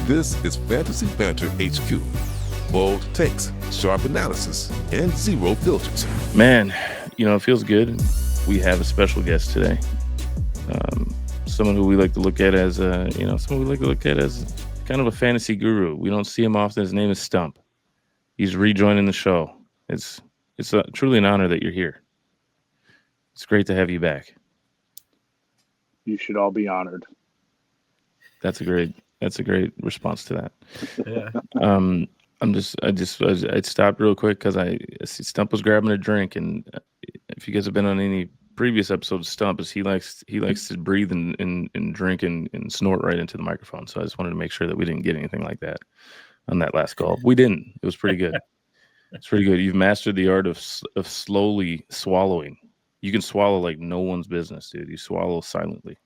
This is Fantasy Banter HQ. Bold takes, sharp analysis, and zero filters. Man, it feels good. We have a special guest today. Someone who we like to look at as kind of a fantasy guru. We don't see him often. His name is Stump. He's rejoining the show. It's truly an honor that you're here. It's great to have you back. You should all be honored. That's a great response to that. Yeah. I stopped real quick because I see Stump was grabbing a drink, and if you guys have been on any previous episodes, Stump is he likes to breathe and drink and snort right into the microphone. So I just wanted to make sure that we didn't get anything like that on that last call. We didn't. It was pretty good. It's pretty good. You've mastered the art of slowly swallowing. You can swallow like no one's business, dude. You swallow silently.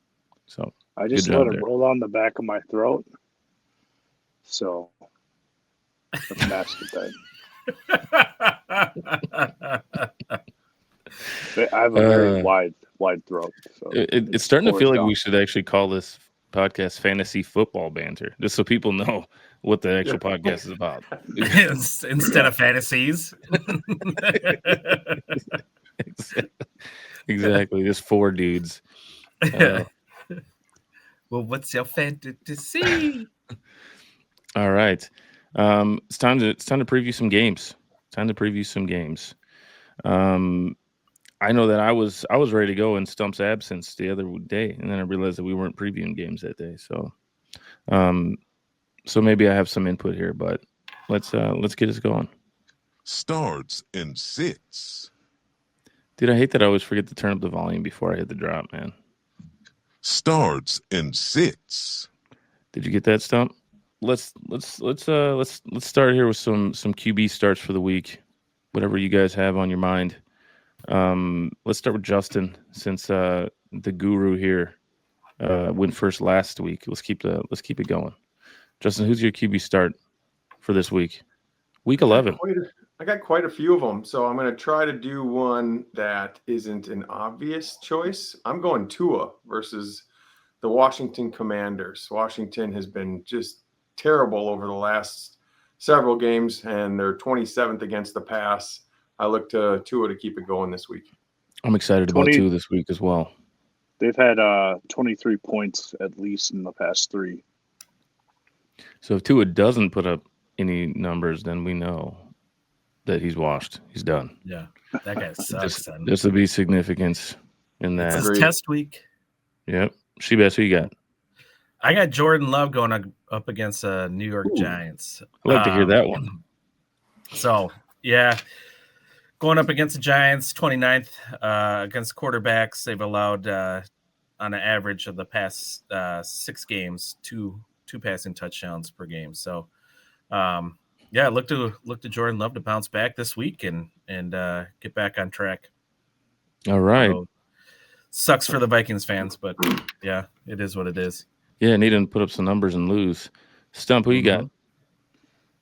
So I just let it roll on the back of my throat. So that's mastered that. I have a very wide throat. So it's starting to feel like we should actually call this podcast Fantasy Football Banter, just so people know what the actual podcast is about. Instead of fantasies. Exactly. Just four dudes. Well, what's your fantasy? All right. It's time to preview some games. I know that I was ready to go in Stump's absence the other day, and then I realized that we weren't previewing games that day. So maybe I have some input here, but let's get us going. Starts and sits. Dude, I hate that I always forget to turn up the volume before I hit the drop, man. Starts and sits. Did you get that, Stump? Let's start here with some QB starts for the week. Whatever you guys have on your mind. Let's start with Justin, since the guru here went first last week. Let's keep it going. Justin, who's your QB start for this week? Week 11. I got quite a few of them, so I'm going to try to do one that isn't an obvious choice. I'm going Tua versus the Washington Commanders. Washington has been just terrible over the last several games, and they're 27th against the pass. I look to Tua to keep it going this week. I'm excited about Tua this week as well. They've had 23 points at least in the past 3. So if Tua doesn't put up any numbers, then we know that he's washed. He's done. Yeah, that guy sucks. This will be significance in that. This is test week. Yep. Sheb, who you got? I got Jordan Love going up against New York Giants. I'd like to hear that one. So, yeah, going up against the Giants, 29th against quarterbacks. They've allowed, on an average of the past 6 games, two passing touchdowns per game. So, look to Jordan Love to bounce back this week and get back on track. All right. So, sucks for the Vikings fans, but yeah, it is what it is. Yeah, need him to put up some numbers and lose. Stump, who you got?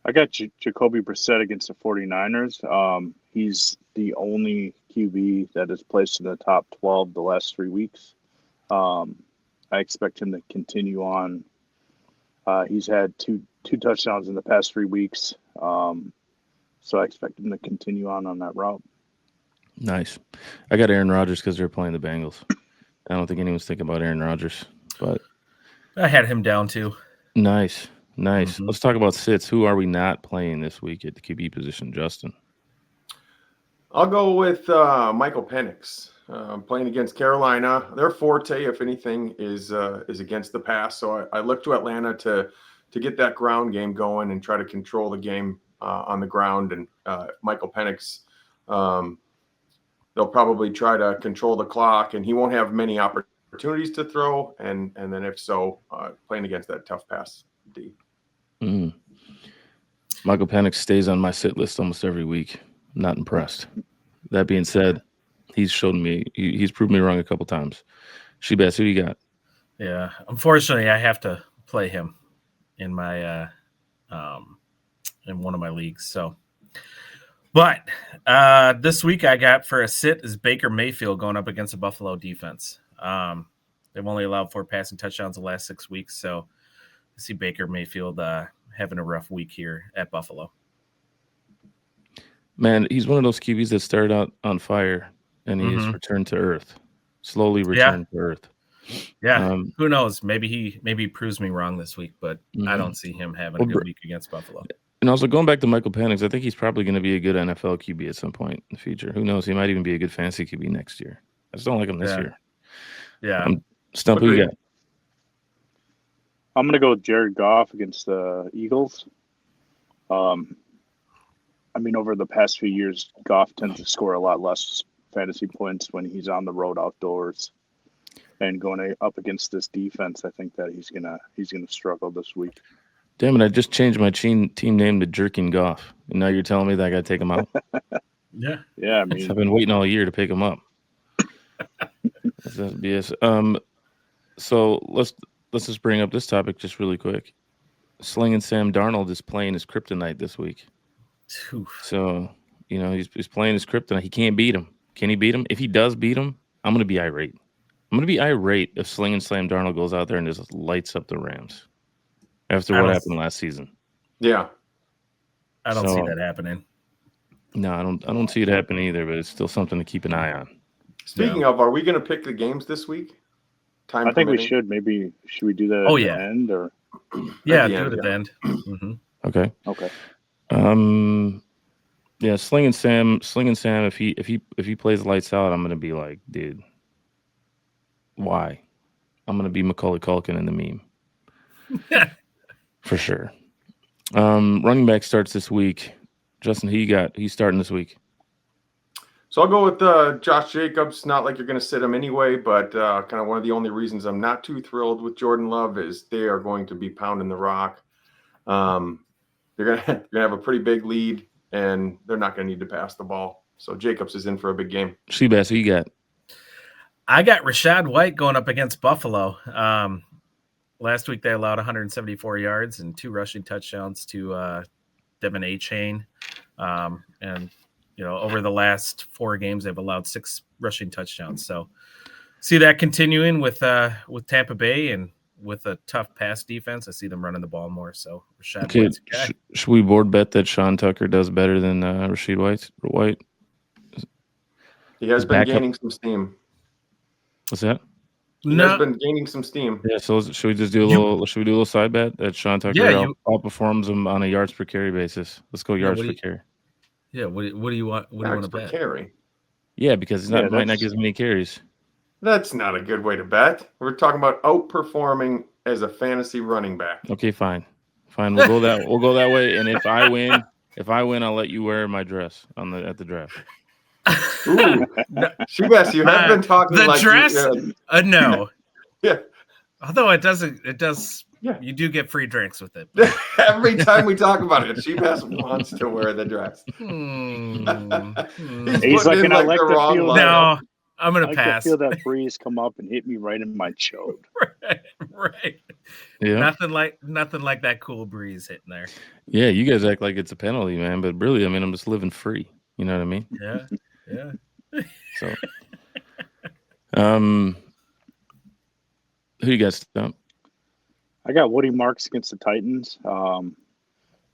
I got Jacoby Brissett against the 49ers. He's the only QB that has placed in the top 12 the last 3 weeks. I expect him to continue on. He's had two touchdowns in the past 3 weeks. So I expect him to continue on that route. Nice. I got Aaron Rodgers because they're playing the Bengals. I don't think anyone's thinking about Aaron Rodgers, but I had him down too. Nice. Let's talk about sits. Who are we not playing this week at the QB position, Justin? I'll go with Michael Penix. Playing against Carolina. Their forte, if anything, is against the pass. So I look to Atlanta to get that ground game going and try to control the game on the ground. And Michael Penix, they'll probably try to control the clock, and he won't have many opportunities to throw. And then if so, playing against that tough pass D. Michael Penix stays on my sit list almost every week. I'm not impressed. That being said, he's shown me he's proved me wrong a couple times. Sheb, who you got? Yeah, unfortunately, I have to play him in my in one of my leagues. So, but this week I got for a sit is Baker Mayfield going up against the Buffalo defense. They've only allowed 4 passing touchdowns the last 6 weeks, so see Baker Mayfield having a rough week here at Buffalo. Man, he's one of those QBs that started out on fire and he's returned to earth, slowly returned to earth. Yeah, who knows? Maybe he proves me wrong this week, but I don't see him having a good week against Buffalo. And also going back to Michael Penix, I think he's probably going to be a good NFL QB at some point in the future. Who knows? He might even be a good fantasy QB next year. I just don't like him this year. Yeah. Stump, who you got? I'm going to go with Jared Goff against the Eagles. I mean, over the past few years, Goff tends to score a lot less fantasy points when he's on the road outdoors. And going up against this defense, I think that he's gonna struggle this week. Damn it! I just changed my team name to Jerking Goff, and now you're telling me that I got to take him out. Yeah. I mean, I've been waiting all year to pick him up. That's BS. So let's just bring up this topic just really quick. Slinging Sam Darnold is playing his kryptonite this week. Oof. So he's playing his kryptonite. He can't beat him. Can he beat him? If he does beat him, I'm gonna be irate. I'm going to be irate if Sling Slam Darnold goes out there and just lights up the Rams after what happened last season. Yeah. I don't see that happening. No, I don't see it happening either, but it's still something to keep an eye on. Speaking of, are we going to pick the games this week? I think we should. Maybe should we do that at the end or? Yeah, do it at the end. Mm-hmm. Okay. Yeah, Sling Sam. If he plays lights out, I'm going to be like, dude. Why? I'm going to be Macaulay Culkin in the meme. For sure. Running back starts this week. Justin, who you got? He's starting this week. So I'll go with Josh Jacobs. Not like you're going to sit him anyway, but kind of one of the only reasons I'm not too thrilled with Jordan Love is they are going to be pounding the rock. They're going to have a pretty big lead, and they're not going to need to pass the ball. So Jacobs is in for a big game. Shebass, who you got? I got Rachaad White going up against Buffalo. Last week they allowed 174 yards and 2 rushing touchdowns to Devin Achane. And over the last 4 games they've allowed 6 rushing touchdowns. So see that continuing with Tampa Bay and with a tough pass defense. I see them running the ball more. So Rachaad White's a guy. Should we board bet that Sean Tucker does better than Rachaad White? He has been gaining some steam. What's that? He has been gaining some steam. Yeah, so should we just do a little side bet that Sean Tucker outperforms him on a yards per carry basis? Let's go yards per carry. Yeah, what do you want? What do you want to bet? Carry. Yeah, because he might not get as many carries. That's not a good way to bet. We're talking about outperforming as a fantasy running back. Okay, fine. We'll go that way. And if I win, I'll let you wear my dress at the draft. Ooh, Shebas, you have been talking the like dress. No. Yeah. Although it does. Yeah. You do get free drinks with it. Every time we talk about it, Shebas wants to wear the dress. He's like, can I like the feel? No, I'm gonna pass. I feel that breeze come up and hit me right in my chode. Right. Yeah. Nothing like that cool breeze hitting there. Yeah, you guys act like it's a penalty, man, but really, I mean, I'm just living free. You know what I mean? Yeah. So, who you got, Stump? I got Woody Marks against the Titans.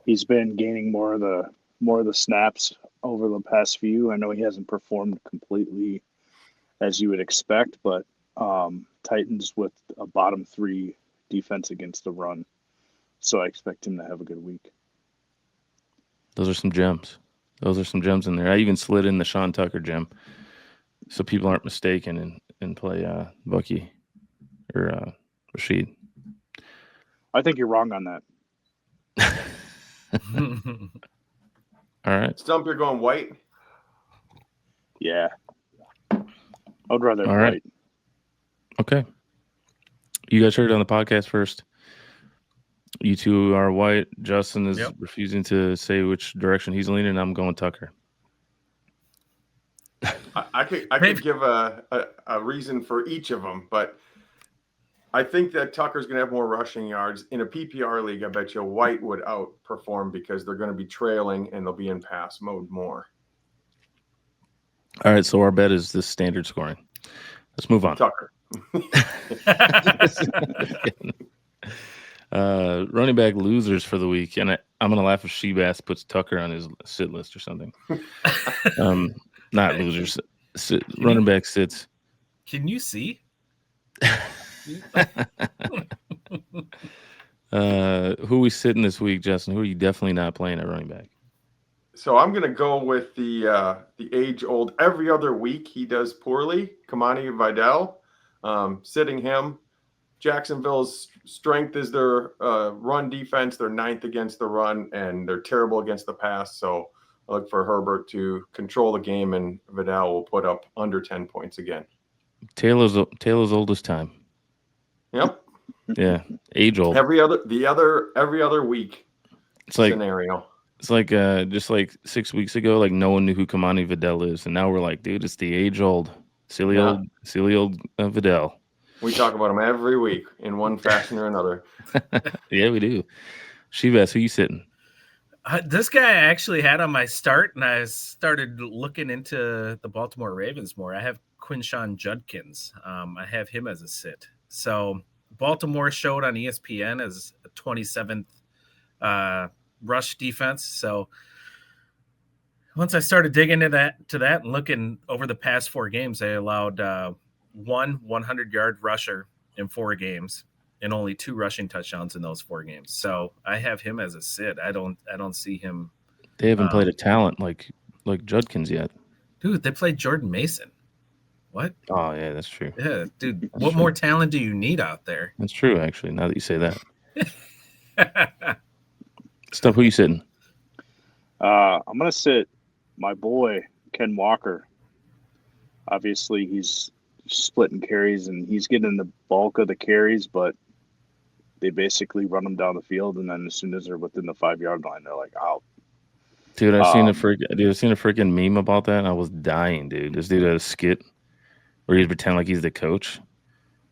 He's been gaining more of the snaps over the past few. I know he hasn't performed completely as you would expect, but Titans with a bottom 3 defense against the run, so I expect him to have a good week. Those are some gems. In there. I even slid in the Sean Tucker gem, so people aren't mistaken and play Bucky or Rashid. I think you're wrong on that. All right. Stump, you're going White? Yeah. I'd rather All right. White. Okay. You guys heard it on the podcast first. You two are White. Justin is refusing to say which direction he's leaning. I'm going Tucker. I could give a reason for each of them, but I think that Tucker's going to have more rushing yards. In a PPR league, I bet you White would outperform because they're going to be trailing and they'll be in pass mode more. All right, so our bet is this standard scoring. Let's move on. Tucker. Running back losers for the week, and I'm gonna laugh if Shebass puts Tucker on his sit list or something. Not losers. Running back sits. Can you see? Who we sitting this week, Justin? Who are you definitely not playing at running back? So I'm going to go with the age-old. Every other week he does poorly. Kamani Vidal, sitting him. Jacksonville's strength is their run defense. They're 9th against the run, and they're terrible against the pass. So I look for Herbert to control the game, and Vidal will put up under 10 points again. Taylor's oldest time. Yep. Yeah, age old. Every other week. It's like scenario. It's like just like 6 weeks ago, like no one knew who Kamani Vidal is, and now we're like, dude, it's the age old, silly old Vidal. We talk about him every week in one fashion or another. Yeah, we do. Shivas, who you sitting? This guy I actually had on my start, and I started looking into the Baltimore Ravens more. I have Quinshon Judkins. I have him as a sit. So Baltimore showed on ESPN as a 27th rush defense. So once I started digging into that and looking over the past 4 games, they allowed one 100-yard rusher in 4 games and only 2 rushing touchdowns in those 4 games. So I have him as a sit. I don't see him. They haven't played a talent like Judkins yet. Dude, they played Jordan Mason. What? Oh yeah, that's true. Yeah, dude. What more talent do you need out there? That's true, actually. Now that you say that. Stump, who you sitting? I'm gonna sit my boy Ken Walker. Obviously, he's splitting carries and he's getting the bulk of the carries, but they basically run him down the field, and then as soon as they're within the 5-yard line, they're like out. Dude, I've seen a freaking meme about that, and I was dying, dude. This dude had a skit where he'd pretend like he's the coach,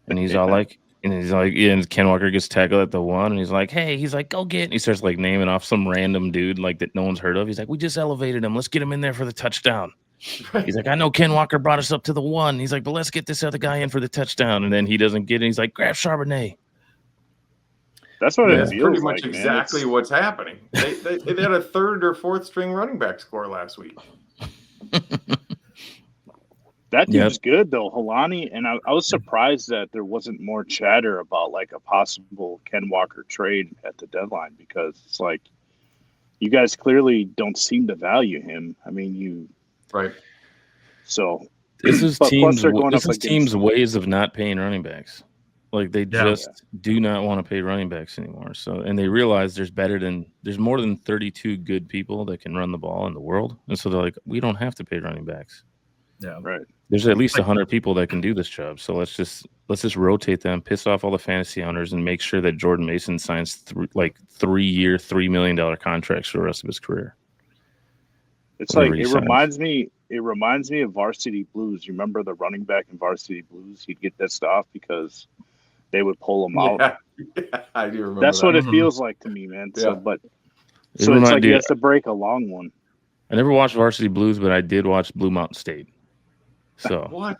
and he's all like, and Ken Walker gets tackled at the 1, and he's like, hey, he's like, go get, and he starts like naming off some random dude like that no one's heard of. He's like, we just elevated him. Let's get him in there for the touchdown. He's like, I know Ken Walker brought us up to the 1. He's like, but let's get this other guy in for the touchdown. And then he doesn't get it. He's like, grab Charbonnet. That's what it That's feels pretty like, much exactly what's happening. They had a 3rd or 4th string running back score last week. That dude's good though, Halani, and I was surprised that there wasn't more chatter about like a possible Ken Walker trade at the deadline, because it's like you guys clearly don't seem to value him. I mean, right. So this is teams' ways of not paying running backs. Like they just do not want to pay running backs anymore. So, and they realize there's more than 32 good people that can run the ball in the world, and so they're like, we don't have to pay running backs. Yeah, right. There's at least 100 people that can do this job. So let's just rotate them, piss off all the fantasy owners, and make sure that Jordan Mason signs 3-year, $3 million contracts for the rest of his career. It's like it reminds me of Varsity Blues. You remember the running back in Varsity Blues? He'd get this stuff because they would pull him out. Yeah, I do remember. That's what it feels like to me, man. So, it's like he has to break a long one. I never watched Varsity Blues, but I did watch Blue Mountain State. So what?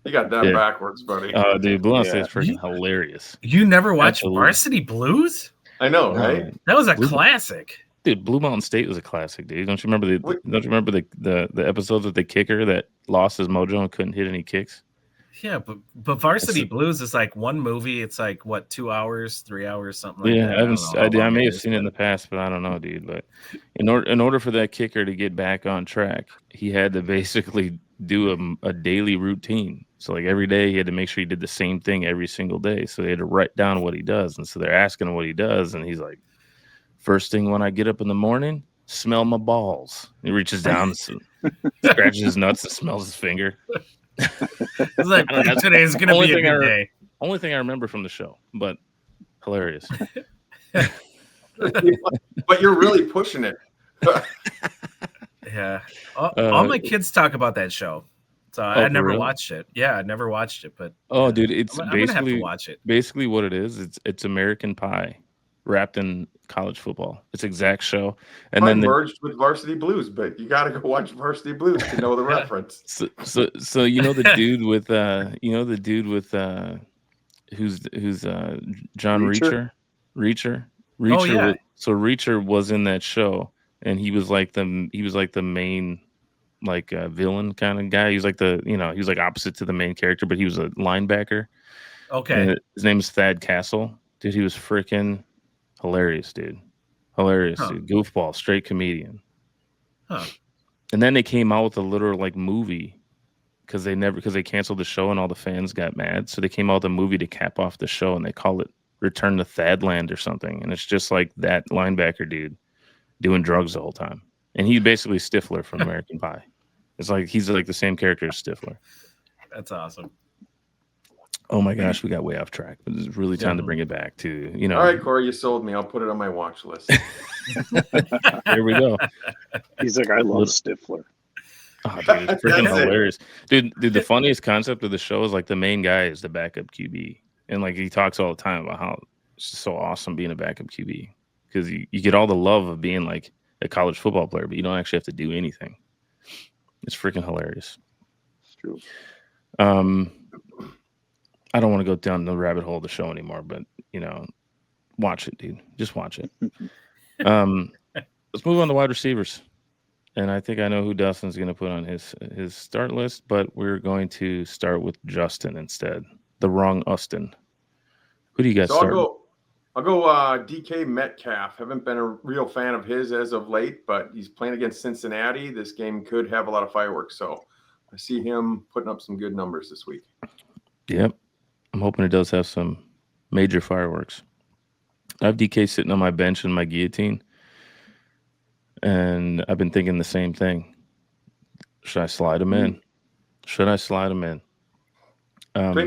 You got that backwards, buddy. Oh, dude, Blue Mountain State's freaking hilarious. You never watched Varsity Blues? I know, right? That was a classic. Dude, Blue Mountain State was a classic, dude. Don't you remember the episodes with the kicker that lost his mojo and couldn't hit any kicks? Yeah, but Varsity Blues is like one movie. It's like what, 2 hours, 3 hours, something like that. I may have seen it in the past, but I don't know, dude. But in order for that kicker to get back on track, he had to basically do a daily routine. So like every day he had to make sure he did the same thing every single day. So they had to write down what he does. And so they're asking him what he does, and he's like, first thing when I get up in the morning, smell my balls. He reaches down, scratches his nuts, and smells his finger. It's like, today's gonna be a good day. Only thing I remember from the show, but hilarious. But you're really pushing it. Yeah, all my kids talk about that show, so I never watched it. Yeah, I never watched it, but dude, it's I'm basically gonna have to watch it. Basically, what it is, it's American Pie wrapped in college football. It's exact show, and then merged with Varsity Blues, but you got to go watch Varsity Blues to know the reference. So you know the dude with who's John Reacher. Reacher. Oh, yeah. Reacher was in that show, and he was like the main villain kind of guy. He was like he was like opposite to the main character, but he was a linebacker. Okay. And his name is Thad Castle. Dude, he was freaking hilarious, dude. Hilarious, dude. Goofball, straight comedian. Huh. And then they came out with a literal movie because they canceled the show and all the fans got mad. So they came out with a movie to cap off the show, and they call it Return to Thadland or something. And it's just like that linebacker dude doing drugs the whole time. And he's basically Stifler from American Pie. It's like he's like the same character as Stifler. That's awesome. Oh my gosh, we got way off track, but it's really time to bring it back to, All right, Cory, you sold me. I'll put it on my watch list. There we go. He's like, I love Stifler. Oh, dude, it's freaking hilarious. Dude, the funniest concept of the show is like the main guy is the backup QB. And like he talks all the time about how it's just so awesome being a backup QB. Because you get all the love of being like a college football player, but you don't actually have to do anything. It's freaking hilarious. It's true. I don't want to go down the rabbit hole of the show anymore, but watch it, dude. Just watch it. Let's move on to wide receivers. And I think I know who Dustin's going to put on his start list, but we're going to start with Justin instead. The wrong Austin. Who do you guys start? I'll go DK Metcalf. Haven't been a real fan of his as of late, but he's playing against Cincinnati. This game could have a lot of fireworks, so I see him putting up some good numbers this week. Yep. I'm hoping it does have some major fireworks. I have DK sitting on my bench in my guillotine, and I've been thinking the same thing. Should I slide him in? Think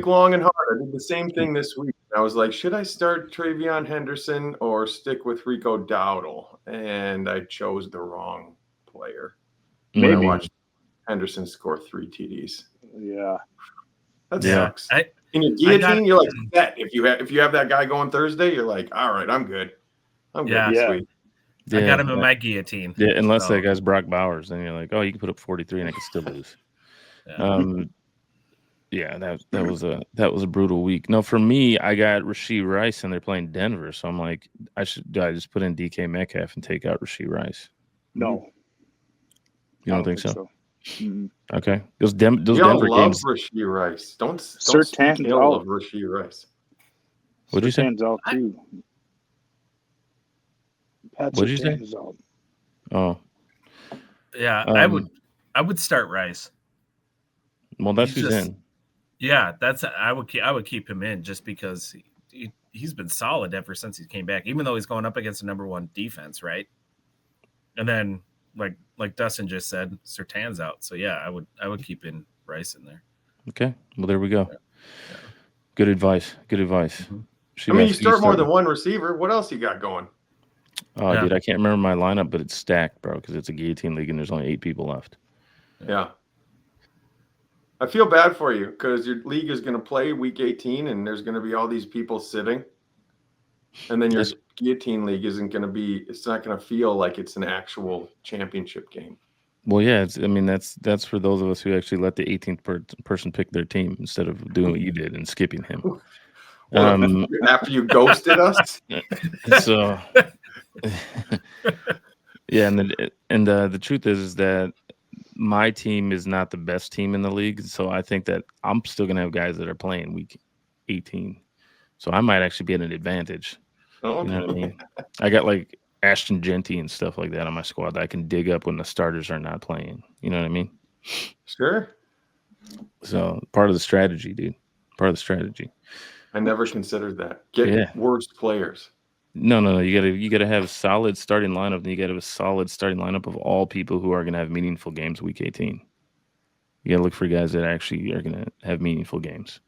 long and hard. I did the same thing this week. I was like, should I start Travion Henderson or stick with Rico Dowdle? And I chose the wrong player. Maybe. When I watched Henderson score 3 TDs. Yeah. That sucks. In your guillotine, you're like that. If you have that guy going Thursday, you're like, all right, I'm good. I'm good this week. I got him in my guillotine. Yeah, unless that guy's Brock Bowers, then you're like, oh, you can put up 43 and I can still lose. That was a brutal week. No, for me, I got Rashee Rice and they're playing Denver, so I'm like, I just put in DK Metcalf and take out Rashee Rice. No, you don't think so? Mm-hmm. Okay, those Denver games. Rashee Rice. Don't Surtain's out of Rashee Rice. What'd you say? Surtain's out too. What'd you say? Out. Oh, yeah. I would start Rice. Well, that's who's in. Yeah, I would keep him in just because he's been solid ever since he came back, even though he's going up against a number 1 defense, right? And then like Dustin just said, Surtain's out. So yeah, I would keep in Rice in there. Okay. Well, there we go. Yeah. Good advice. Mm-hmm. I mean, you start more than one receiver. What else you got going? Oh, dude, I can't remember my lineup, but it's stacked, bro, because it's a guillotine league and there's only 8 people left. Yeah. I feel bad for you because your league is going to play week 18 and there's going to be all these people sitting. And then your guillotine league it's not going to feel like it's an actual championship game. Well, yeah, that's for those of us who actually let the 18th person pick their team instead of doing what you did and skipping him. After you ghosted us. So, yeah, and the truth is that my team is not the best team in the league, so I think that I'm still gonna have guys that are playing week 18, so I might actually be at an advantage. Oh, you know what I mean? I got like Ashton Genty and stuff like that on my squad that I can dig up when the starters are not playing. You know what I mean? Sure. So part of the strategy, dude. Part of the strategy. I never considered that. Get worst players. No. You gotta have a solid starting lineup, and you gotta have a solid starting lineup of all people who are gonna have meaningful games week 18. You gotta look for guys that actually are gonna have meaningful games.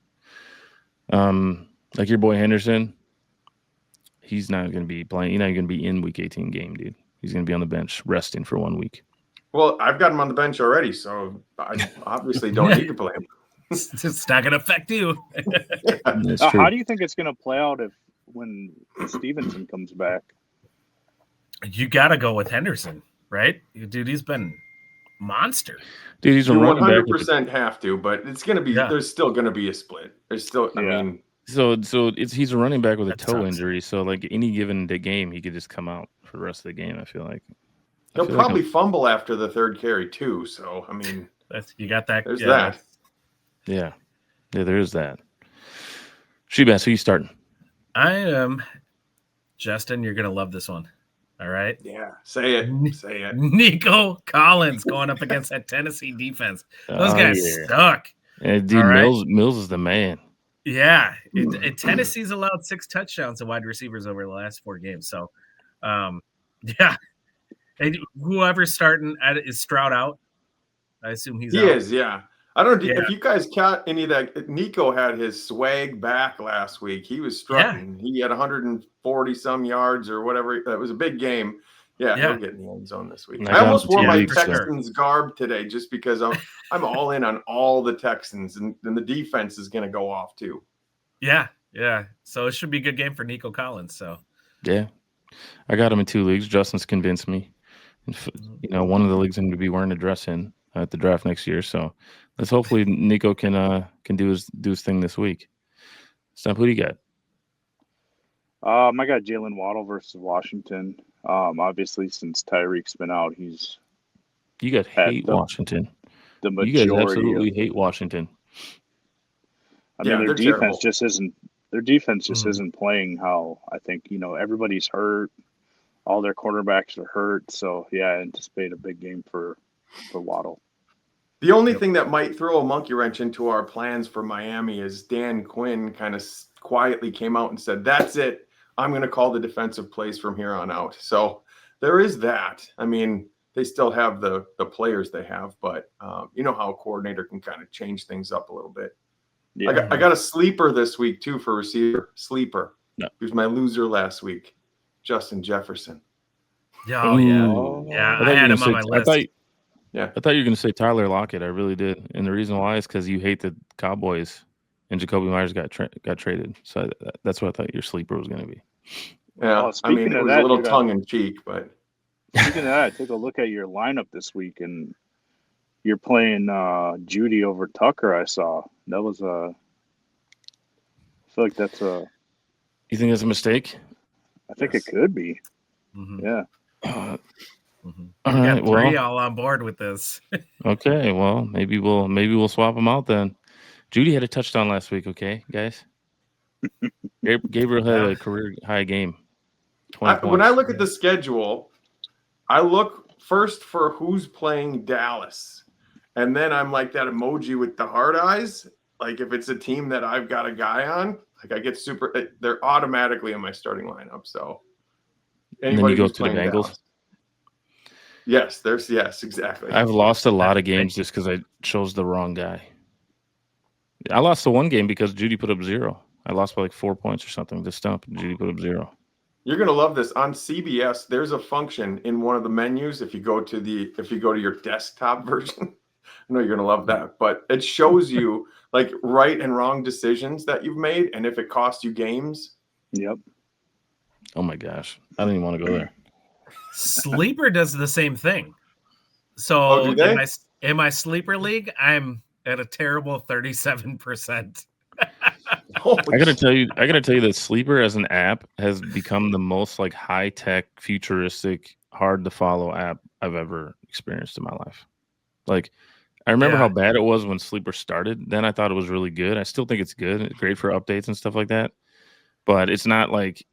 Like your boy Henderson, he's not gonna be playing. He's not gonna be in week 18 game, dude. He's gonna be on the bench resting for 1 week. Well, I've got him on the bench already, so I obviously don't need to play him. It's not gonna affect you. How do you think it's gonna play out when Stevenson comes back? You got to go with Henderson, right? Dude, he's been monster. Dude, he's a 100% have to, but it's going to be. Yeah. There's still going to be a split. There's still. I mean, he's a running back with a That toe sucks. injury. So like any given game, he could just come out for the rest of the game. I feel like He'll probably fumble after the third carry too. So I mean, You got that. there's yeah, that. Yeah, there is that. Shebass, who you starting? I am Justin. You're gonna love this one. All right. Yeah, say it. Say it. Nico Collins going up against that Tennessee defense. Those Oh, guys yeah. suck. Dude, All right. Mills is the man. Yeah, Tennessee's allowed 6 touchdowns to wide receivers over the last 4 games. So, yeah, and whoever's starting is Stroud out. I assume he's He out. is, yeah. I don't know Yeah. if you guys caught any of that. Nico had his swag back last week. He was strutting. He had 140 some yards or whatever. That was a big game. Yeah, he'll get in the end zone this week. I almost wore my Texans garb today just because I'm all in on all the Texans, and the defense is going to go off too. Yeah. So it should be a good game for Nico Collins. So yeah, I got him in 2 leagues. Justin's convinced me. One of the leagues I'm going to be wearing a dress in at the draft next year. So let's hopefully Nico can do his thing this week. Stump, who do you got? I got Jalen Waddle versus Washington. Obviously, since Tyreek's been out, you got hate Washington. The majority. You guys absolutely hate Washington. I mean, their defense just isn't. Their defense just isn't playing how I think. Everybody's hurt. All their quarterbacks are hurt. So yeah, I anticipate a big game for Waddle. The only thing that might throw a monkey wrench into our plans for Miami is Dan Quinn kind of quietly came out and said, "That's it. I'm going to call the defensive plays from here on out." So there is that. I mean, they still have the players they have, but you know how a coordinator can kind of change things up a little bit. Yeah. I got a sleeper this week too for receiver. Sleeper. No. He was my loser last week, Justin Jefferson. Oh yeah. I had him on my list. I thought you were going to say Tyler Lockett. I really did, and the reason why is because you hate the Cowboys, and Jacoby Myers got traded. So that's what I thought your sleeper was going to be. Yeah, I mean, it was a little tongue in cheek, but speaking of that, take a look at your lineup this week, and you're playing Judy over Tucker. I saw that was I feel like that's a. You think that's a mistake? I think it could be. Mm-hmm. Yeah. All right, three all on board with this. Okay, well, maybe we'll swap them out then. Judy had a touchdown last week. Okay, guys. Gabriel had a career high game. When I look at the schedule, I look first for who's playing Dallas, and then I'm like that emoji with the hard eyes. Like if it's a team that I've got a guy on, like I get they're automatically in my starting lineup. So and then you go to the Bengals. Dallas. Yes, exactly. I've lost a lot of games just because I chose the wrong guy. I lost the one game because Judy put up 0. I lost by like 4 points or something to Stump. Judy put up 0. You're gonna love this. On CBS, there's a function in one of the menus. If you go to your desktop version, I know you're gonna love that. But it shows you like right and wrong decisions that you've made, and if it cost you games. Yep. Oh my gosh, I don't even want to go there. Sleeper does the same thing. So in my sleeper league, I'm at a terrible 37%. I gotta tell you that Sleeper as an app has become the most like high tech, futuristic, hard to follow app I've ever experienced in my life. Like, I remember how bad it was when Sleeper started. Then I thought it was really good. I still think it's good. It's great for updates and stuff like that. But it's not like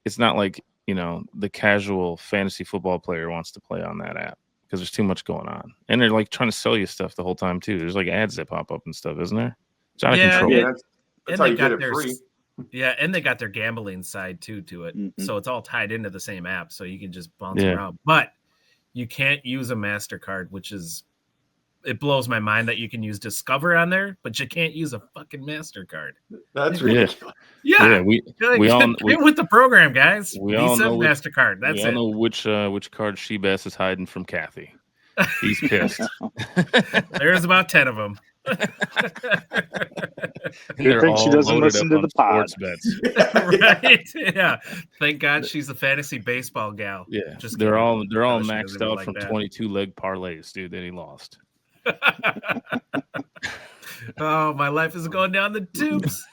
the casual fantasy football player wants to play on that app because there's too much going on, and they're like trying to sell you stuff the whole time too. There's like ads that pop up and stuff, isn't there? It's out of control. Yeah, that's how you get it free. Yeah, and they got their gambling side too to it, so it's all tied into the same app, so you can just bounce around. But you can't use a MasterCard, which is it blows my mind that you can use Discover on there, but you can't use a fucking MasterCard. That's ridiculous. Yeah, we with the program, guys. We Visa, all know MasterCard. That's it. We all know which card Shebass is hiding from Kathy. He's pissed. There's about 10 of them. Good thing she doesn't listen to the pod. Right? Yeah. Thank God she's a fantasy baseball gal. Yeah. They're all maxed out from 22 leg parlays, dude. That he lost. Oh, my life is going down the tubes.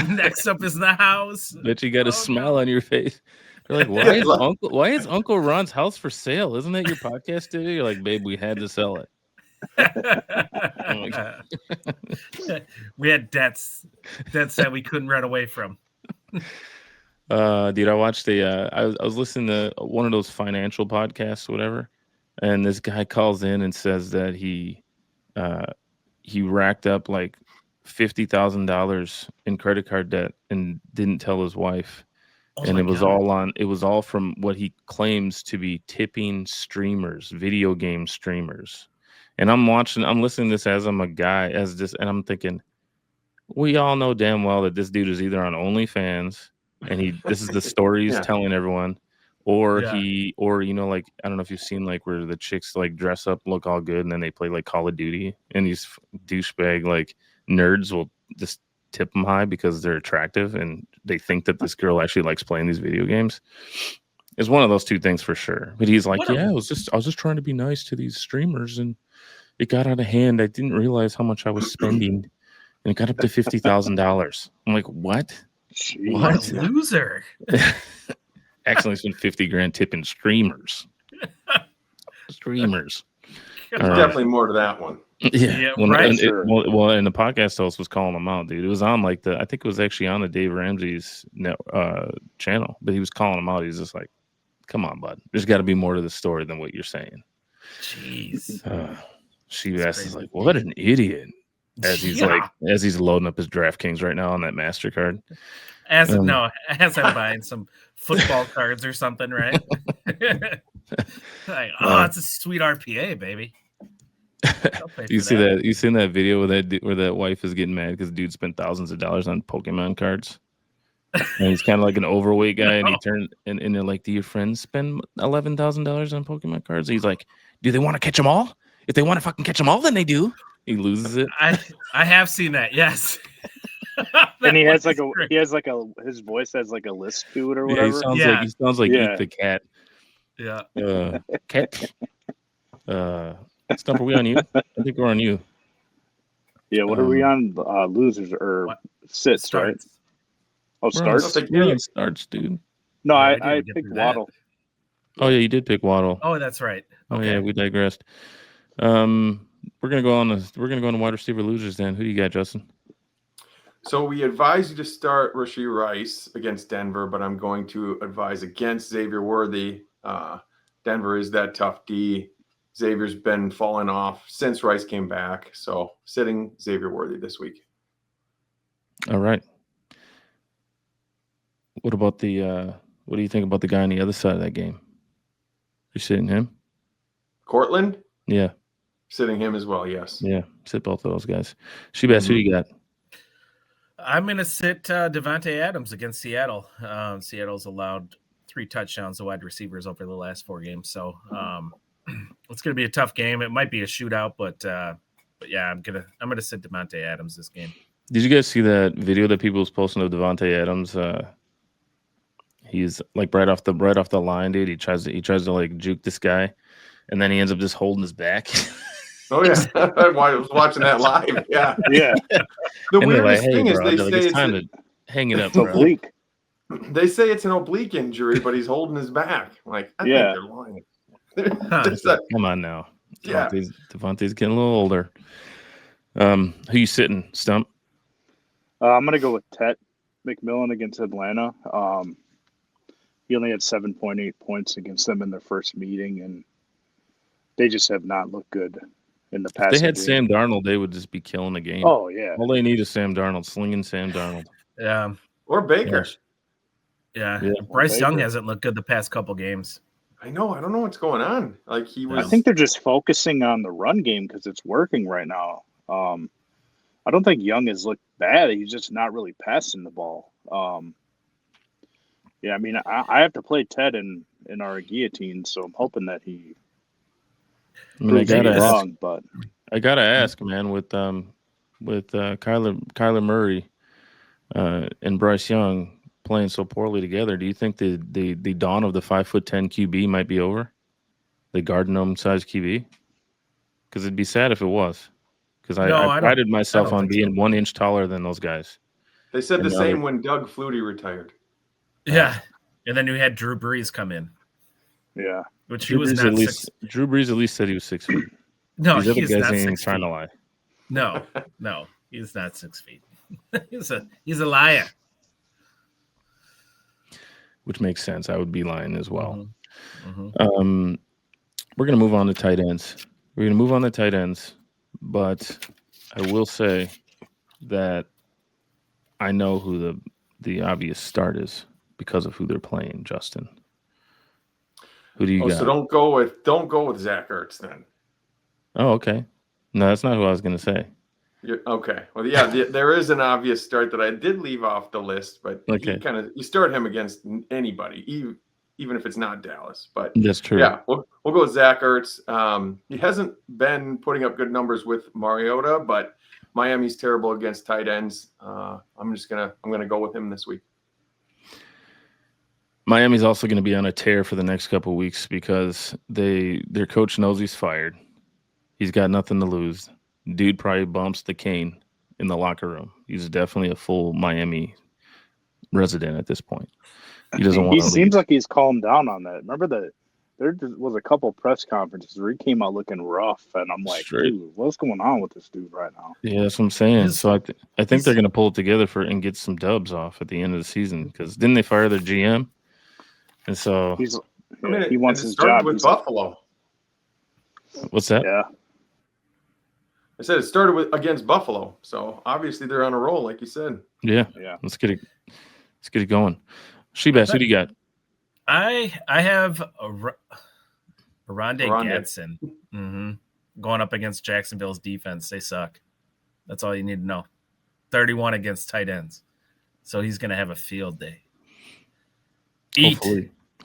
Next up is the house. Bet you got a Oh, smile no. on your face. You're like, why is Uncle Ron's house for sale? Isn't that your podcast today? You're like, babe, we had to sell it. We had debts that we couldn't run away from. Dude, I watched I was listening to one of those financial podcasts, whatever, and this guy calls in and says that he racked up like $50,000 in credit card debt and didn't tell his wife. Oh And my it was God. all from what he claims to be tipping streamers, video game streamers. And I'm listening to this as I'm a guy, and I'm thinking, we all know damn well that this dude is either on OnlyFans and this is the story he's Yeah. telling everyone, or Yeah. or like, I don't know if you've seen like where the chicks like dress up, look all good, and then they play like Call of Duty, and these douchebag like nerds will just tip them high because they're attractive and they think that this girl actually likes playing these video games. It's one of those two things for sure. But he's like, I was just trying to be nice to these streamers and it got out of hand. I didn't realize how much I was spending. And it got up to $50,000. I'm like, what? Jeez. What a loser. Accidentally spent $50,000 tipping streamers. Streamers. There's definitely more to that one. Yeah, right. And Sure. and the podcast host was calling him out, dude. It was on like I think it was actually on the Dave Ramsey's channel, but he was calling him out. He's just like, come on, bud. There's got to be more to the story than what you're saying. Jeez. She That's asks, crazy. like, what an idiot. As he's Yeah. as he's loading up his DraftKings right now on that MasterCard. As I'm buying some football cards or something, right? Like, it's a sweet RPA, baby. I'll pay You for see that? You seen that video where that wife is getting mad because dude spent thousands of dollars on Pokemon cards, and he's kind of like an overweight guy, and he turned and they're like, "Do your friends spend $11,000 on Pokemon cards?" And he's like, "Do they want to catch them all? If they want to fucking catch them all, then they do." He loses it. I have seen that. Yes. And he has That like was great. his voice has like a lisp to it or Yeah, whatever. he sounds like Yeah. Eat the Cat. Yeah. Cat. Stump, are we on you? I think we're on you. Yeah, what are we on? Losers or What? sits, right? Starts. Oh, We're on starts. starts, dude. No, Yeah, I I didn't get picked through that. Waddle. Oh yeah, you did pick Waddle. Oh, that's right. Oh Okay. yeah, we digressed. We're gonna go on wide receiver losers then. Who do you got, Justin? So we advise you to start Rashee Rice against Denver, but I'm going to advise against Xavier Worthy. Denver is that tough D. Xavier's been falling off since Rice came back, so sitting Xavier Worthy this week. All right. What about what do you think about the guy on the other side of that game? You sitting him? Cortland, Yeah, sitting him as well, yes. yeah. Sit both of those guys. Sheb, who you got? I'm going to sit Devontae Adams against Seattle. Seattle's allowed 3 touchdowns to wide receivers over the last 4 games, so it's going to be a tough game. It might be a shootout, but yeah, I'm gonna sit Devontae Adams this game. Did you guys see that video that people was posting of Devontae Adams? He's like right off the line, dude. He tries to like juke this guy, and then he ends up just holding his back. Oh yeah, I was watching that live. Yeah, Yeah, the And they're like, weirdest "Hey, thing is bro, they like, say it's it's time to hang it up, it's bro." oblique. they say it's an oblique injury, but he's holding his back. Like, I Yeah. think they're lying. There's a- Come on now. Yeah. Devontae's getting a little older. Who you sitting, Stump? I'm gonna go with Tet McMillan against Atlanta. He only had 7.8 points against them in their first meeting, and they just have not looked good in the If past. they had Sam Darnold, they would just be killing the game. Oh yeah, All they need is Sam Darnold, slinging Sam Darnold. Yeah, or Baker. yeah. Yeah. Bryce Baker. Young hasn't looked good the past couple games. I know. I don't know what's going on. Like he was. I think they're just focusing on the run game because it's working right now. I don't think Young has looked bad. He's just not really passing the ball. Yeah, I mean, I have to play Ted in our guillotine, so I'm hoping that he I mean, proves me wrong. But I gotta ask, man, with Kyler Murray and Bryce Young playing so poorly together, do you think the dawn of the 5'10" QB might be over? The garden gnome size QB? Because it'd be sad if it was. because No, I I prided don't myself on think being so. 1 inch taller than those guys. They said And the now same they're- when Doug Flutie retired. Yeah, and then you had Drew Brees come in, Yeah. which he was not Drew Brees at least said he was 6 feet. No, These other he's guys not ain't even 6 trying feet. to lie. No, he's not 6 feet. he's a liar. Which makes sense. I would be lying as well. Mhm. We're gonna move on to tight ends. But I will say that I know who the obvious start is because of who they're playing. Justin, who do you got? So don't go with Zach Ertz then. Oh, okay. No, that's not who I was gonna say. Okay. Well, yeah, there is an obvious start that I did leave off the list, but Okay. you start him against anybody, even if it's not Dallas. But That's true. yeah, we'll go with Zach Ertz. He hasn't been putting up good numbers with Mariota, but Miami's terrible against tight ends. I'm gonna go with him this week. Miami's also going to be on a tear for the next couple of weeks because their coach knows he's fired. He's got nothing to lose. Dude probably bumps the cane in the locker room. He's definitely a full Miami resident at this point. He doesn't want to leave. He seems like he's calmed down on that. Remember that there was a couple press conferences where he came out looking rough, and I'm like, dude, what's going on with this dude right now? Yeah, that's what I'm saying. So I think they're going to pull it together and get some dubs off at the end of the season because didn't they fire their GM? And so he wants his started job with Buffalo. What's that? Yeah. I said it started against Buffalo, so obviously they're on a roll, like you said. Yeah. Let's get it going. Shebass, who do you got? I have Rondé Gadsden going up against Jacksonville's defense. They suck. That's all you need to know. 31 against tight ends, so he's going to have a field day.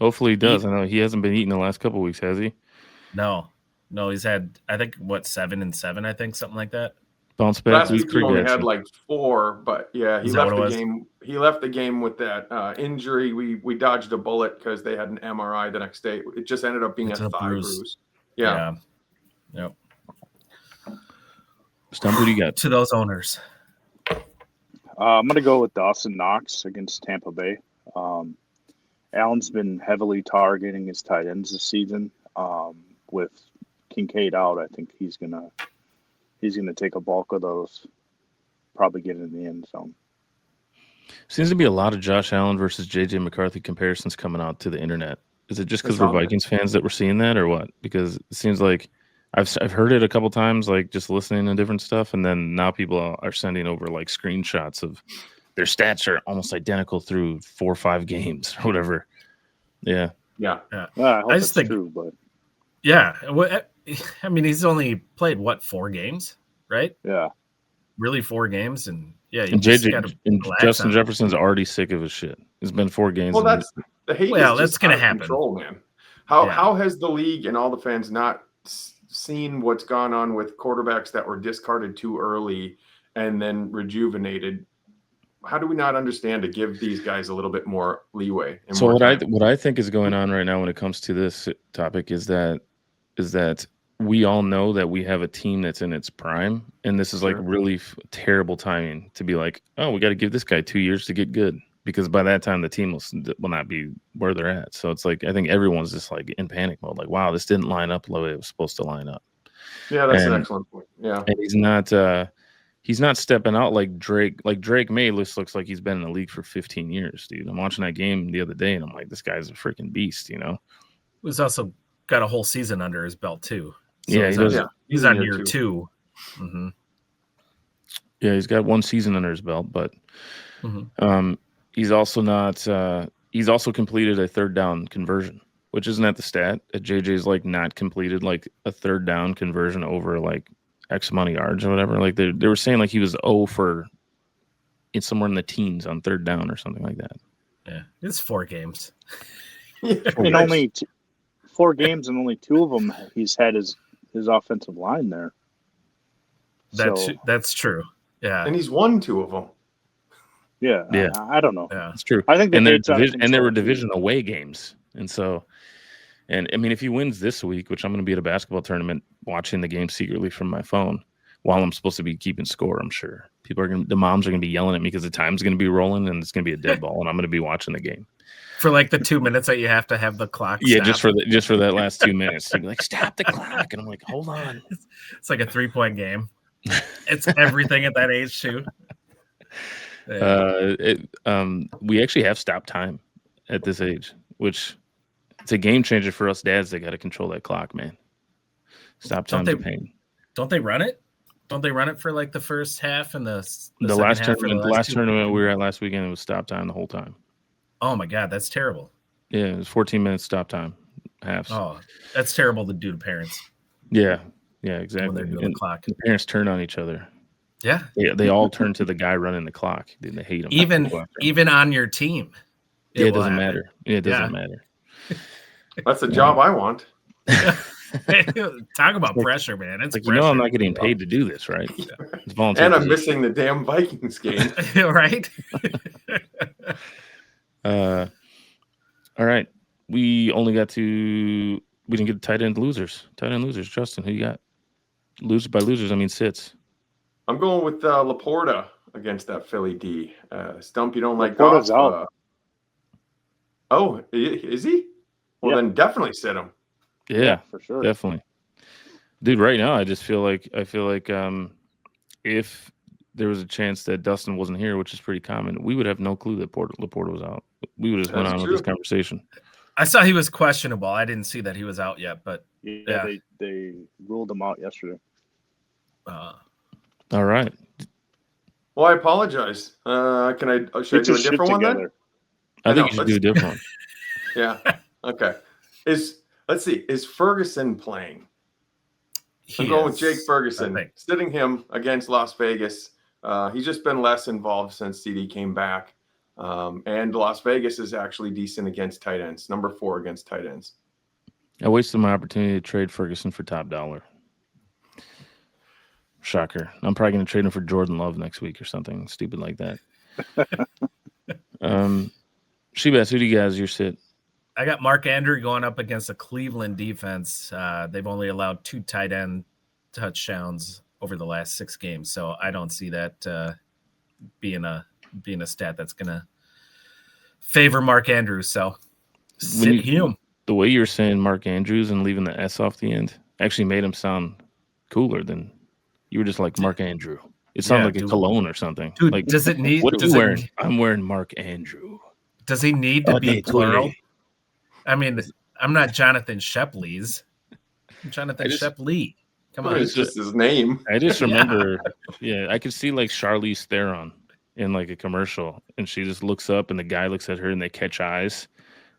Hopefully he does. I know he hasn't been eating the last couple of weeks, has he? No, he's had, I think, 7 and 7, I think, something like that. Bounce back. Last week he only had like 4, but yeah, he left the game. He left the game with that injury. We dodged a bullet because they had an MRI the next day. It just ended up being a thigh bruise. Yeah. Yep. Stump, who do you got? To those owners. I'm going to go with Dawson Knox against Tampa Bay. Allen's been heavily targeting his tight ends this season. With Kincaid out, I think he's gonna take a bulk of those, probably get in the end zone. Seems to be a lot of Josh Allen versus JJ McCarthy comparisons coming out to the internet. Is it just because we're Vikings fans that we're seeing that, or what? Because it seems like I've heard it a couple times, like just listening to different stuff, and then now people are sending over like screenshots of their stats are almost identical through 4 or 5 games or whatever. Yeah. Well, I hope it's true, but yeah. I mean, he's only played 4 games, right? Yeah. Really 4 games, and and Justin Jefferson's already sick of his shit. It's been 4 games. Well, that's the hate. That's going to happen. Control, man. How has the league and all the fans not seen what's gone on with quarterbacks that were discarded too early and then rejuvenated? How do we not understand to give these guys a little bit more leeway? So what I think is going on right now when it comes to this topic is that we all know that we have a team that's in its prime, and this is like really terrible timing to be like, oh, we got to give this guy 2 years to get good, because by that time the team will not be where they're at. So it's like I think everyone's just like in panic mode, like, wow, this didn't line up the way it was supposed to line up. Yeah, that's an excellent point. Yeah, and he's not stepping out like Drake. Like Drake May looks like he's been in the league for 15 years, dude. I'm watching that game the other day, and I'm like, this guy's a freaking beast, you know. He's also got a whole season under his belt too. So yeah, he's on year 2. Mm-hmm. Yeah, he's got 1 season under his belt, but he's also not. He's also completed a 3rd down conversion, which isn't at the stat. JJ's like not completed like a 3rd down conversion over like X amount of yards or whatever. Like they were saying like he was 0 for somewhere in the teens on 3rd down or something like that. Yeah, it's 4 games. And only 4 games, and only 2 of them he's had his offensive line there. That's true. Yeah, and he's won 2 of them. Yeah. I don't know. Yeah, that's true. I think there were division away games, and so. And I mean, if he wins this week, which I'm going to be at a basketball tournament watching the game secretly from my phone, while I'm supposed to be keeping score. I'm sure the moms are gonna be yelling at me because the time's gonna be rolling and it's gonna be a dead ball, and I'm gonna be watching the game for like the 2 minutes that you have to have the clock. Yeah, stop. just for that last 2 minutes. They'd be like, "Stop the clock," and I'm like, "Hold on." It's like a 3-point game. It's everything at that age too. Yeah. We actually have stop time at this age, which it's a game changer for us dads that got to control that clock, man. Stop time's a pain. Don't they run it? Don't they run it for like the first half and the last tournament? The last tournament we were at last weekend, it was stop time the whole time. Oh my God, that's terrible. Yeah, it was 14 minutes stop time, halves. Oh, that's terrible to do to parents. Yeah, exactly. When they're doing the clock. The parents turn on each other. Yeah, they all turn to the guy running the clock. They hate him. Even on your team. It doesn't matter. It doesn't matter. That's a job I want. Talk about pressure, man. It's like, I'm not getting paid to do this, right? It's volunteer. And I'm missing the damn Vikings game. Right? All right. We didn't get the tight end losers. Justin, who you got? By losers, I mean sits. I'm going with Laporta against that Philly D. Stump, you don't like Laporta's golf? Oh, is he? Well, then definitely sit him. Yeah, for sure. Definitely. Dude, right now I feel like if there was a chance that Dustin wasn't here, which is pretty common, we would have no clue that Laporta was out. We would have just went on with this conversation. I saw he was questionable. I didn't see that he was out yet, but they ruled him out yesterday. All right. Well, I apologize. Should I do a different one then? I think you should do a different one. Yeah. Okay. Let's see. Is Ferguson playing? I'm going with Jake Ferguson, sitting him against Las Vegas. He's just been less involved since CD came back. And Las Vegas is actually decent against tight ends. Number 4 against tight ends. I wasted my opportunity to trade Ferguson for top dollar. Shocker. I'm probably going to trade him for Jordan Love next week or something stupid like that. Shebas, who do you guys your sit? I got Mark Andrew going up against a Cleveland defense. They've only allowed 2 tight end touchdowns over the last 6 games, so I don't see that being a stat that's going to favor Mark Andrews. So sit him. The way you're saying Mark Andrews and leaving the S off the end actually made him sound cooler than you were just like Mark Andrew. It sounded like a cologne or something. Dude, like, does it need? What are you wearing? I'm wearing Mark Andrew. Does he need to be plural? I mean, I'm not Jonathan Shepley's. I'm Jonathan Shepley. Come on. It's just his name. I just remember, I could see like Charlize Theron in like a commercial, and she just looks up, and the guy looks at her, and they catch eyes,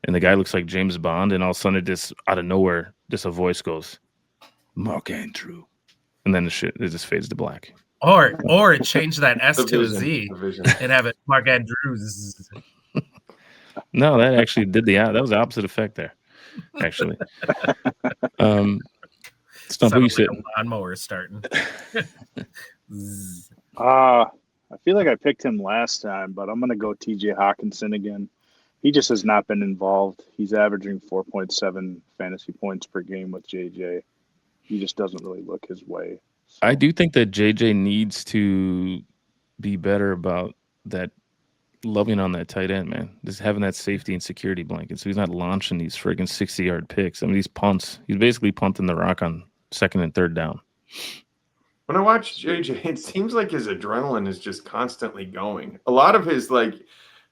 and the guy looks like James Bond, and all of a sudden, just out of nowhere, just a voice goes, "Mark Andrew," and then it just fades to black. Or it changed that S to a Z and have it Mark Andrews. No, that actually that was the opposite effect there, actually. Stump, who you sitting? Lawnmower starting. I feel like I picked him last time, but I'm going to go TJ Hawkinson again. He just has not been involved. He's averaging 4.7 fantasy points per game with JJ. He just doesn't really look his way. So. I do think that JJ needs to be better about that, loving on that tight end, man. Just having that safety and security blanket. So he's not launching these friggin' 60-yard picks. I mean, these punts. He's basically punting the rock on 2nd and 3rd down. When I watch JJ, it seems like his adrenaline is just constantly going. A lot of his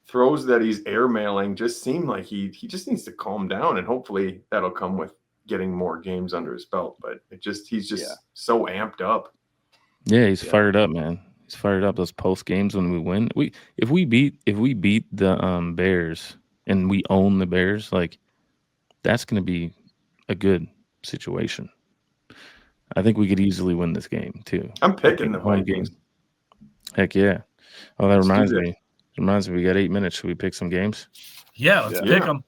throws that he's airmailing just seem like he just needs to calm down, and hopefully that'll come with getting more games under his belt. But he's just so amped up. Yeah, he's fired up, man. He's fired up. Those post games when we win. If we beat the Bears and we own the Bears, that's going to be a good situation. I think we could easily win this game too. I'm picking the home games. Heck yeah! Oh, that reminds me. We got 8 minutes. Should we pick some games? Yeah, let's pick them.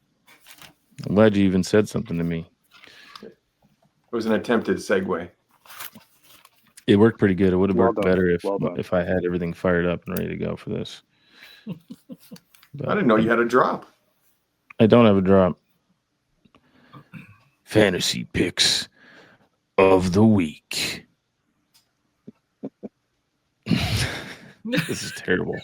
I'm glad you even said something to me. It was an attempted segue. It worked pretty good. It would have worked better if I had everything fired up and ready to go for this. But I didn't know you had a drop. I don't have a drop. Fantasy picks of the week. This is terrible.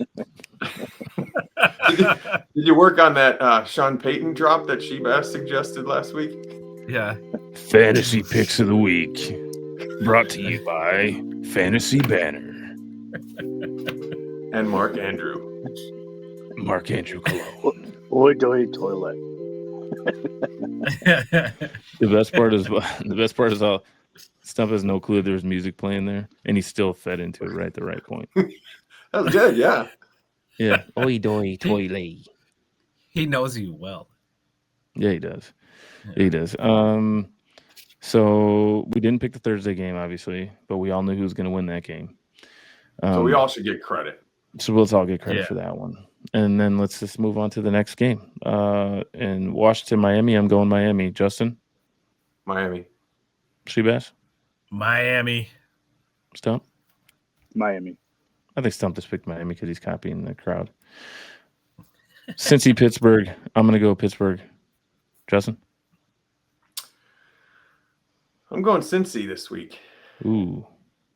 Did you work on that Sean Payton drop that Sheb suggested last week? Yeah. Fantasy picks of the week, brought to you by Fantasy Banter. And Mark Andrew. Mark Andrew Cologne. Oi doy toilet. The best part is all Stump has no clue there's music playing there, and he still fed into it right at the right point. That was good, yeah. Yeah. Oi doy toilet. He knows you well. Yeah, he does. He does. So we didn't pick the Thursday game, obviously, but we all knew who was going to win that game. So we all should get credit. So let's all get credit for that one. And then let's just move on to the next game. In Washington, Miami, I'm going Miami. Justin? Miami. Shebass? Miami. Stump? Miami. I think Stump just picked Miami because he's copying the crowd. Cincy, Pittsburgh. I'm going to go Pittsburgh. Justin? I'm going Cincy this week. Ooh.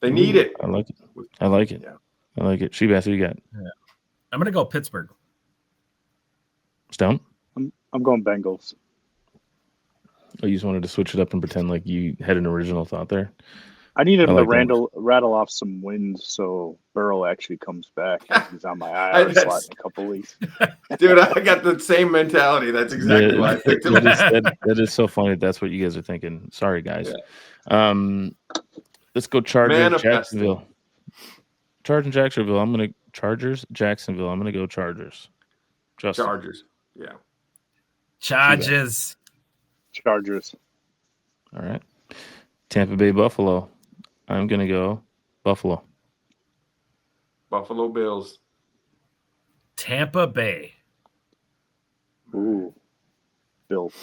They need it. I like it. I like it. Yeah. I like it. Shebass, who you got? Yeah. I'm gonna go Pittsburgh. Stump? I'm going Bengals. Oh, you just wanted to switch it up and pretend like you had an original thought there? I need him I to like that. rattle off some wins so Burrow actually comes back. He's on my IR slot in a couple weeks. Dude, I got the same mentality. That's exactly why I picked him. That is so funny. That's what you guys are thinking. Sorry, guys. Yeah. Let's go Chargers, Jacksonville. Jacksonville. I'm going to Chargers, Jacksonville. I'm going to go Chargers. Justin. Chargers. Yeah. Chargers. All right. Tampa Bay, Buffalo. I'm going to go Buffalo. Buffalo Bills. Tampa Bay. Ooh. Bills.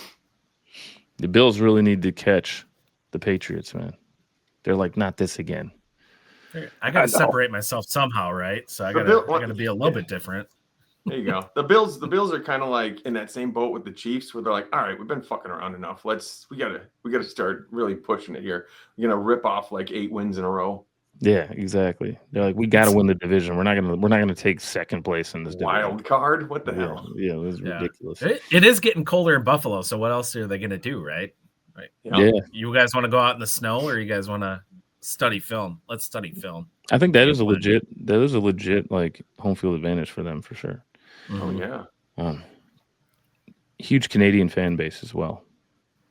The Bills really need to catch the Patriots, man. They're like, not this again. I got to separate myself somehow, right? So I got to be a little bit different. There you go. The Bills are kind of like in that same boat with the Chiefs, where they're like, all right, we've been fucking around enough. We gotta start really pushing it here. We're gonna rip off like 8 wins in a row. Yeah, exactly. They're like, we got to win the division. We're not gonna take second place in this wild division. card. What the hell? Yeah, it was ridiculous. It is getting colder in Buffalo. So what else are they gonna do, right? Right. Yeah. You guys want to go out in the snow, or you guys want to study film? Let's study film. I think that is a legit like home field advantage for them for sure. Oh yeah. Huge Canadian fan base as well.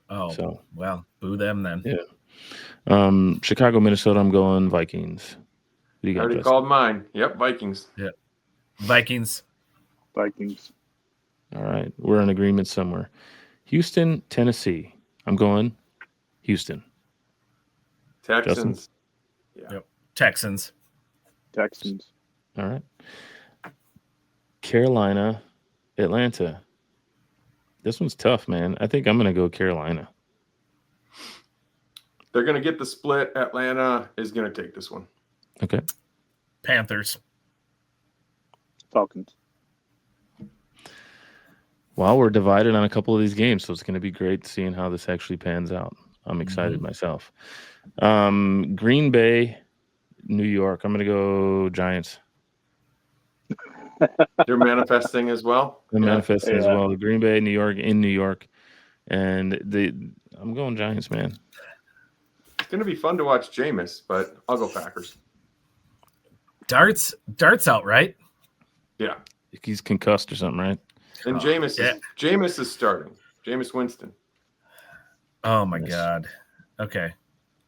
Oh, so well, boo them then. Yeah. Chicago, Minnesota. I'm going Vikings. What do you got, Already Justin? called mine. Yep, Vikings. Yeah, Vikings. All right, we're in agreement somewhere. Houston, Tennessee. I'm going Houston. Texans. Yeah. Yep. Texans. All right. Carolina, Atlanta. This one's tough, man. I think I'm going to go Carolina. They're going to get the split. Atlanta is going to take this one. Okay. Panthers. Falcons. Well, we're divided on a couple of these games, so it's going to be great seeing how this actually pans out. I'm excited myself. Green Bay, New York. I'm going to go Giants. They're manifesting as well. They're manifesting as well. The Green Bay, New York, in New York. And I'm going Giants, man. It's going to be fun to watch Jameis, but I'll go Packers. Dart's out, right? Yeah. He's concussed or something, right? And Jameis is starting. Jameis Winston. Oh, my God. Okay.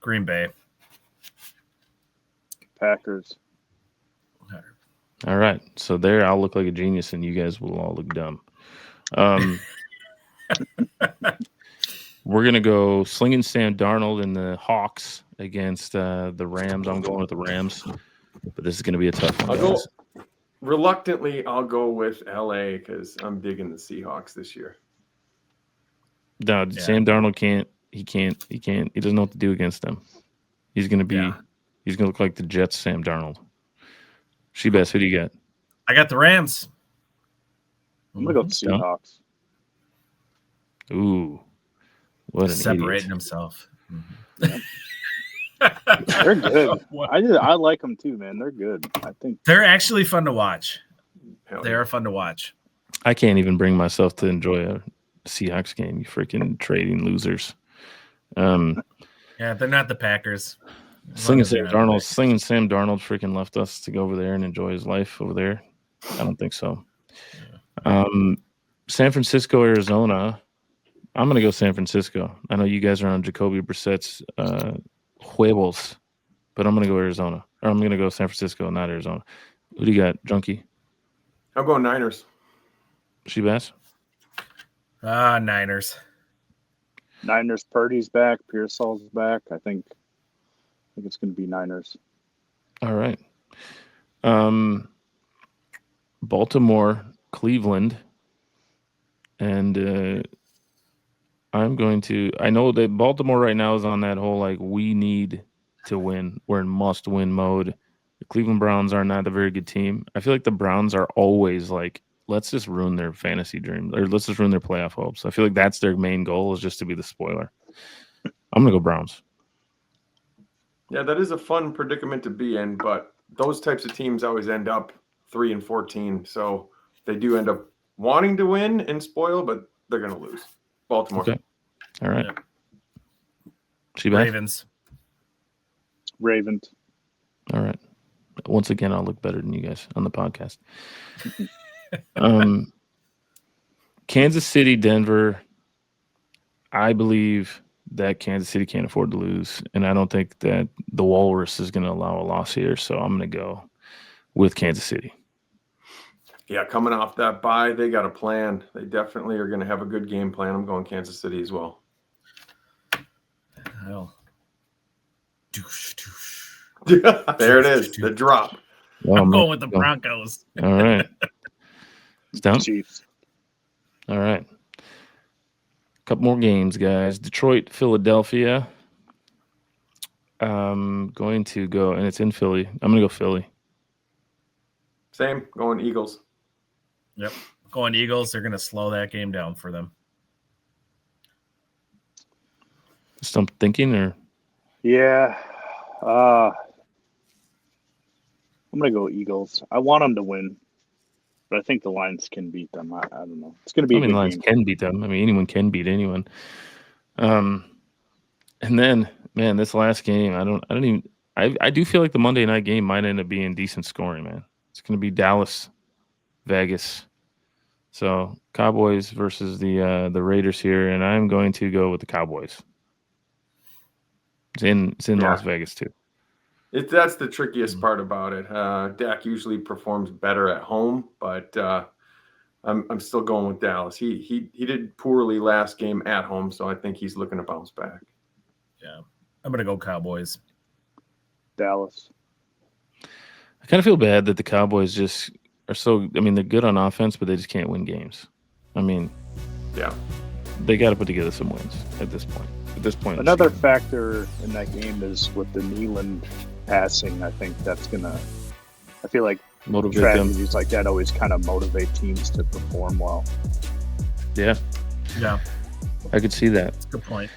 Green Bay. Packers. All right. So there I'll look like a genius and you guys will all look dumb. We're going to go slinging Sam Darnold and the Hawks against the Rams. I'm going with the Rams, but this is going to be a tough one. Reluctantly, I'll go with LA because I'm digging the Seahawks this year. No, Sam Darnold can't. He doesn't know what to do against them. He's going to look like the Jets, Sam Darnold. Shebas, who do you got? I got the Rams. I'm going to go Seahawks. Ooh. What an separating idiot. himself. They're good. I like them too, man. They're good. I think They're actually fun to watch. Hell They yeah. are fun to watch. I can't even bring myself to enjoy a Seahawks game. You freaking trading losers. Yeah, they're not the Packers. As long Slinging as they're Sam not the Darnold. Packers. Sam Darnold freaking left us to go over there and enjoy his life over there. I don't think so. San Francisco, Arizona. I'm going to go San Francisco. I know you guys are on Jacoby Brissett's huevos, but I'm going to go Arizona. Or I'm going to go San Francisco, not Arizona. Who do you got, Junkie? I'm going Niners. Shebass? Niners. Niners. Purdy's back. Pearsall's back. I think it's going to be Niners. All right. Baltimore, Cleveland, and I'm going to. I know that Baltimore right now is on that whole like we need to win. We're in must-win mode. The Cleveland Browns are not a very good team. I feel like the Browns are always like, let's just ruin their fantasy dreams, or let's just ruin their playoff hopes. I feel like that's their main goal, is just to be the spoiler. I'm gonna go Browns. Yeah, that is a fun predicament to be in, but those types of teams always end up 3-14. So they do end up wanting to win and spoil, but they're going to lose. Baltimore. Okay. All right. Yeah. Shebass? Ravens. All right. Once again, I'll look better than you guys on the podcast. Kansas City, Denver. I believe that Kansas City can't afford to lose, and I don't think that the Walrus is going to allow a loss here, so I'm going to go with Kansas City. Yeah, coming off that bye, they got a plan. They definitely are going to have a good game plan. I'm going Kansas City as well. Hell. Doosh. There it is, the drop. Oh, I'm man. going with the Broncos. All right. Stump? Chiefs. All right. Couple more games, guys. Detroit, Philadelphia. I'm going to go, and it's in Philly. I'm going to go Philly. Same, going Eagles. Yep. Going Eagles. They're going to slow that game down for them. Stump thinking, or? Yeah. I'm going to go Eagles. I want them to win, but I think the Lions can beat them. I don't know. It's going to be a the good Lions game. can beat them. I mean, anyone can beat anyone. And then, man, this last game, I do feel like the Monday night game might end up being decent scoring, man. It's going to be Dallas, Vegas. So Cowboys versus the Raiders here, and I'm going to go with the Cowboys. It's in Las Vegas too. That's the trickiest part about it. Dak usually performs better at home, but I'm still going with Dallas. He did poorly last game at home, so I think he's looking to bounce back. Yeah. I'm going to go Cowboys. Dallas. I kind of feel bad that the Cowboys just are so. I mean, they're good on offense, but they just can't win games. I mean, Yeah. they got to put together some wins at this point. Another factor in that game is with the Nealand passing. I think that's gonna. I feel like motivate them. strategies like that always kind of motivate teams to perform well. Yeah, Yeah. I could see that. Good point.